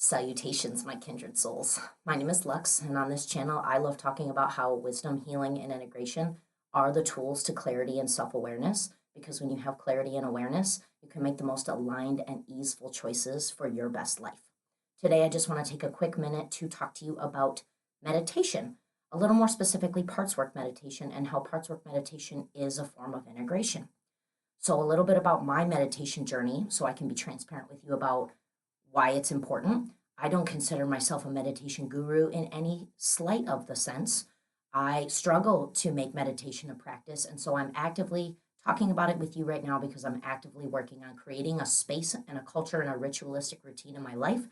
Salutations, my kindred souls. My name is Lux, and on this channel, I love talking about how wisdom, healing, and integration are the tools to clarity and self awareness. Because when you have clarity and awareness, you can make the most aligned and easeful choices for your best life. Today, I just want to take a quick minute to talk to you about meditation, a little more specifically, parts work meditation, and how parts work meditation is a form of integration. So, a little bit about my meditation journey, so I can be transparent with you about why it's important. I don't consider myself a meditation guru in any slight of the sense. I struggle to make meditation a practice, and so I'm actively talking about it with you right now because I'm actively working on creating a space and a culture and a ritualistic routine in my life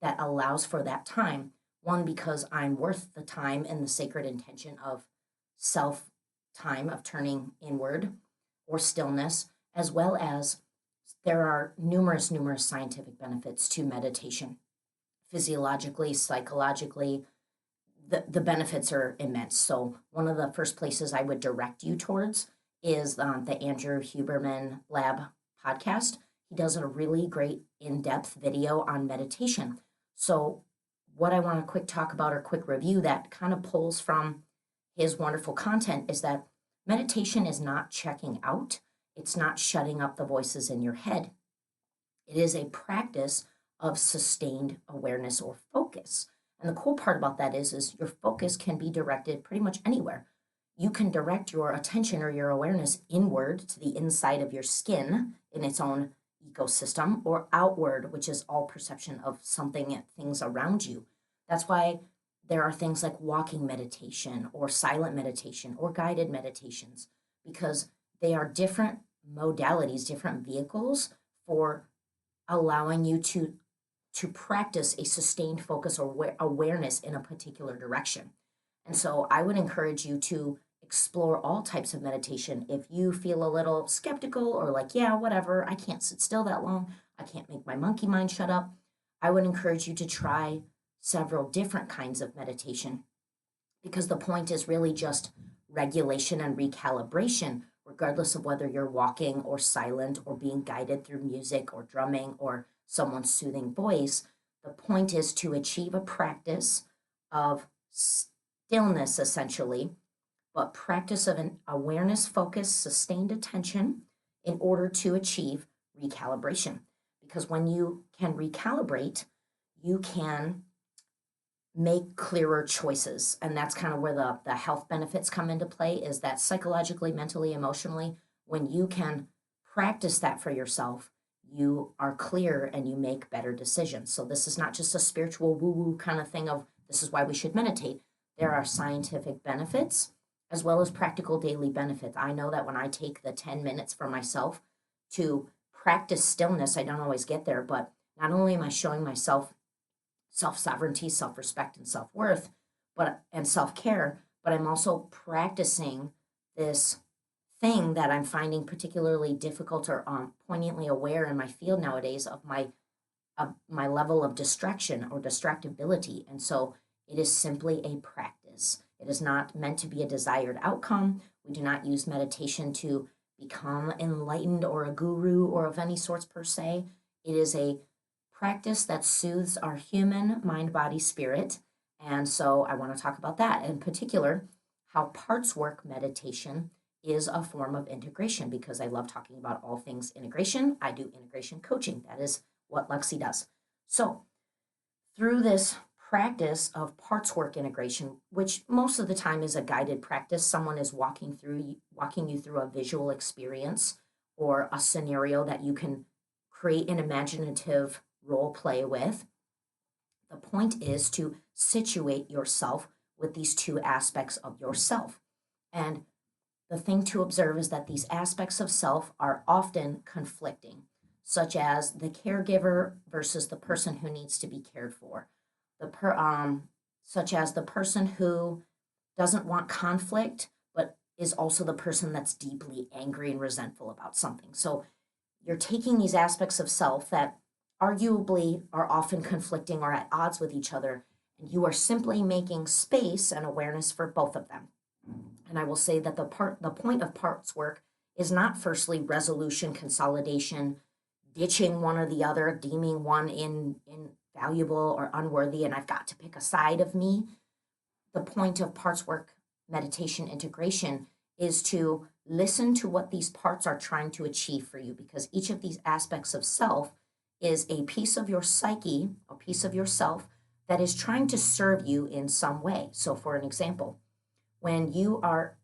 that allows for that time. One, because I'm worth the time and the sacred intention of self time, of turning inward or stillness, as well as there are numerous scientific benefits to meditation. Physiologically, psychologically, the benefits are immense. So one of the first places I would direct you towards is the Andrew Huberman Lab podcast. He does a really great in-depth video on meditation. So what I want to quick talk about or quick review that kind of pulls from his wonderful content is that meditation is not checking out. It's not shutting up the voices in your head. It is a practice of sustained awareness or focus. And the cool part about that is your focus can be directed pretty much anywhere. You can direct your attention or your awareness inward to the inside of your skin in its own ecosystem, or outward, which is all perception of something and things around you. That's why there are things like walking meditation or silent meditation or guided meditations, because they are different modalities, different vehicles for allowing you to practice a sustained focus or awareness in a particular direction. And so I would encourage you to explore all types of meditation. If you feel a little skeptical or like, yeah, whatever, I can't sit still that long, I can't make my monkey mind shut up, I would encourage you to try several different kinds of meditation, because the point is really just regulation and recalibration, regardless of whether you're walking or silent or being guided through music or drumming or someone's soothing voice. The point is to achieve a practice of stillness, essentially, but practice of an awareness, focus, sustained attention in order to achieve recalibration. Because when you can recalibrate, you can make clearer choices. And that's kind of where the health benefits come into play, is that psychologically, mentally, emotionally, when you can practice that for yourself, you are clear and you make better decisions. So this is not just a spiritual woo-woo kind of thing of this is why we should meditate. There are scientific benefits as well as practical daily benefits. I know that when I take the 10 minutes for myself to practice stillness, I don't always get there, but not only am I showing myself self-sovereignty, self-respect, and self-worth, and self-care, but I'm also practicing this thing that I'm finding particularly difficult or poignantly aware in my field nowadays of my level of distraction or distractibility. And so it is simply a practice. It is not meant to be a desired outcome. We do not use meditation to become enlightened or a guru or of any sorts per se. It is a practice that soothes our human mind, body, spirit. And so I want to talk about that, in particular, how parts work meditation is a form of integration, because I love talking about all things integration. I do integration coaching. That is what Lexi does. So through this practice of parts work integration, which most of the time is a guided practice, someone is walking you through a visual experience or a scenario that you can create an imaginative role play with. The point is to situate yourself with these two aspects of yourself. And the thing to observe is that these aspects of self are often conflicting, such as the caregiver versus the person who needs to be cared for, such as the person who doesn't want conflict, but is also the person that's deeply angry and resentful about something. So you're taking these aspects of self that arguably are often conflicting or at odds with each other, and you are simply making space and awareness for both of them. And I will say that the point of parts work is not firstly resolution, consolidation, ditching one or the other, deeming one in valuable or unworthy and I've got to pick a side of me. The point of parts work meditation integration is to listen to what these parts are trying to achieve for you, because each of these aspects of self is a piece of your psyche, a piece of yourself that is trying to serve you in some way. So, for an example, when you are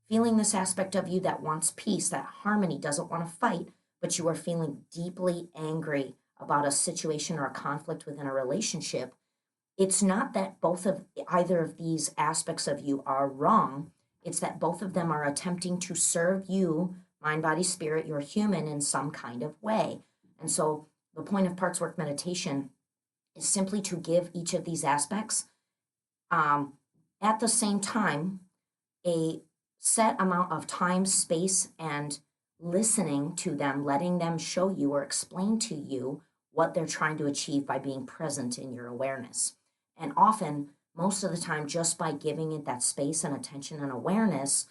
feeling this aspect of you that wants peace, that harmony, doesn't want to fight, but you are feeling deeply angry about a situation or a conflict within a relationship, it's not that both of either of these aspects of you are wrong. It's that both of them are attempting to serve you, mind, body, spirit, you're human in some kind of way. And so the point of parts work meditation is simply to give each of these aspects um, at the same time a set amount of time, space, and listening to them, letting them show you or explain to you what they're trying to achieve by being present in your awareness. And often, most of the time, just by giving it that space and attention and awareness,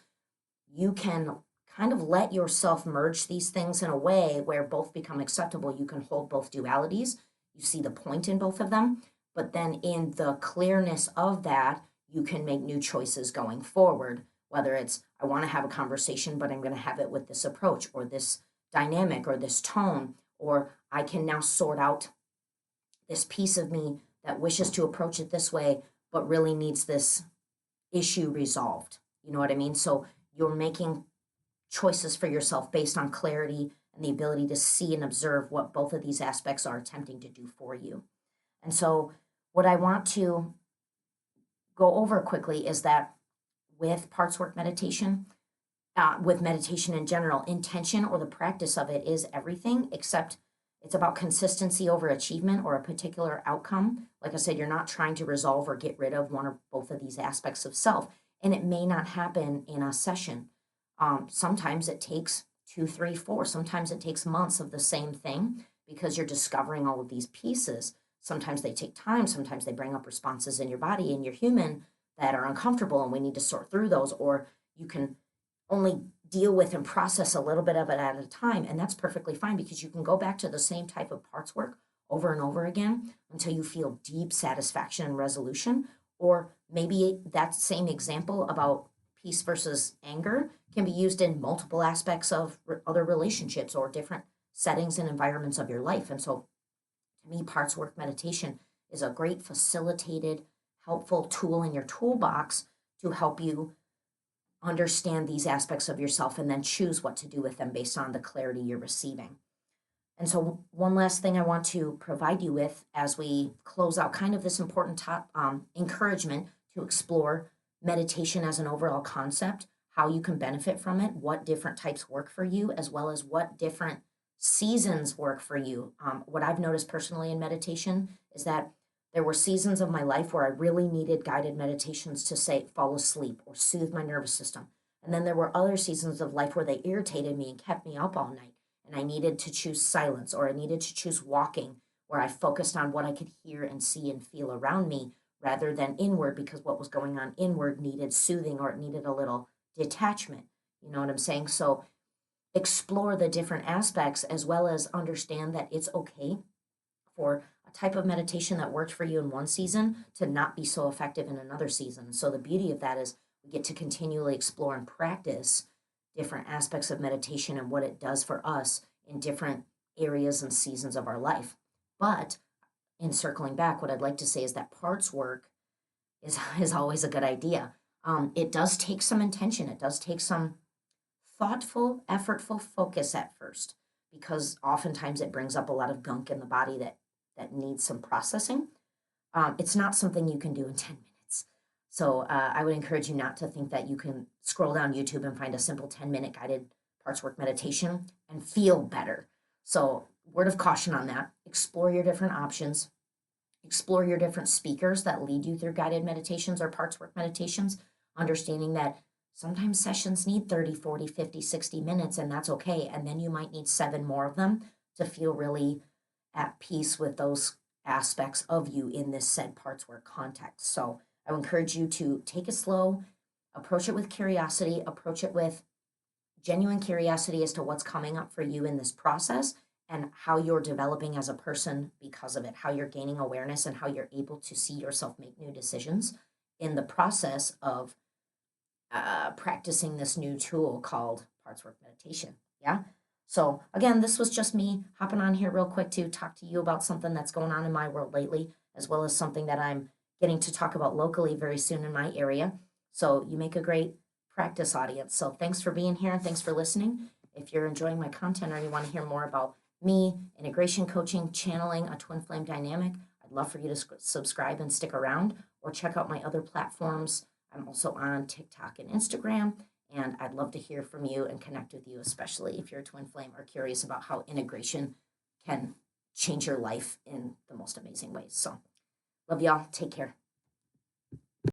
you can kind of let yourself merge these things in a way where both become acceptable. You can hold both dualities, you see the point in both of them, but then in the clearness of that, you can make new choices going forward, whether it's, I want to have a conversation, but I'm going to have it with this approach or this dynamic or this tone, or I can now sort out this piece of me that wishes to approach it this way, but really needs this issue resolved. You know what I mean? So you're making choices for yourself based on clarity and the ability to see and observe what both of these aspects are attempting to do for you. And so, what I want to go over quickly is that with parts work meditation, with meditation in general, intention or the practice of it is everything, except it's about consistency over achievement or a particular outcome. Like I said, you're not trying to resolve or get rid of one or both of these aspects of self, and it may not happen in a session. Sometimes it takes 2, 3, 4. Sometimes it takes months of the same thing because you're discovering all of these pieces. Sometimes they take time. Sometimes they bring up responses in your body and you're human that are uncomfortable, and we need to sort through those, or you can only deal with and process a little bit of it at a time. And that's perfectly fine, because you can go back to the same type of parts work over and over again until you feel deep satisfaction and resolution. Or maybe that same example about peace versus anger can be used in multiple aspects of other relationships or different settings and environments of your life. And so, to me, parts work meditation is a great facilitated, helpful tool in your toolbox to help you understand these aspects of yourself and then choose what to do with them based on the clarity you're receiving. And so, one last thing I want to provide you with as we close out kind of this important encouragement to explore meditation as an overall concept, how you can benefit from it, what different types work for you, as well as what different seasons work for you. What I've noticed personally in meditation is that there were seasons of my life where I really needed guided meditations to say, fall asleep or soothe my nervous system. And then there were other seasons of life where they irritated me and kept me up all night. And I needed to choose silence, or I needed to choose walking, where I focused on what I could hear and see and feel around me rather than inward, because what was going on inward needed soothing or it needed a little detachment. You know what I'm saying? So explore the different aspects, as well as understand that it's okay for a type of meditation that worked for you in one season to not be so effective in another season. So the beauty of that is we get to continually explore and practice different aspects of meditation and what it does for us in different areas and seasons of our life. But in circling back, what I'd like to say is that parts work is always a good idea. It does take some intention. It does take some thoughtful, effortful focus at first, because oftentimes it brings up a lot of gunk in the body that needs some processing. It's not something you can do in 10 minutes. So I would encourage you not to think that you can scroll down YouTube and find a simple 10-minute guided parts work meditation and feel better. So, word of caution on that: explore your different options, explore your different speakers that lead you through guided meditations or parts work meditations, understanding that sometimes sessions need 30, 40, 50, 60 minutes, and that's okay. And then you might need 7 more of them to feel really at peace with those aspects of you in this said parts work context. So I would encourage you to take it slow, approach it with curiosity, approach it with genuine curiosity as to what's coming up for you in this process, and how you're developing as a person because of it, how you're gaining awareness and how you're able to see yourself make new decisions in the process of practicing this new tool called parts work meditation. Yeah. So, again, this was just me hopping on here real quick to talk to you about something that's going on in my world lately, as well as something that I'm getting to talk about locally very soon in my area. So, you make a great practice audience. So, thanks for being here and thanks for listening. If you're enjoying my content or you want to hear more about me, integration coaching, channeling a twin flame dynamic, I'd love for you to subscribe and stick around or check out my other platforms. I'm also on TikTok and Instagram, and I'd love to hear from you and connect with you, especially if you're a twin flame or curious about how integration can change your life in the most amazing ways. So, love y'all. Take care.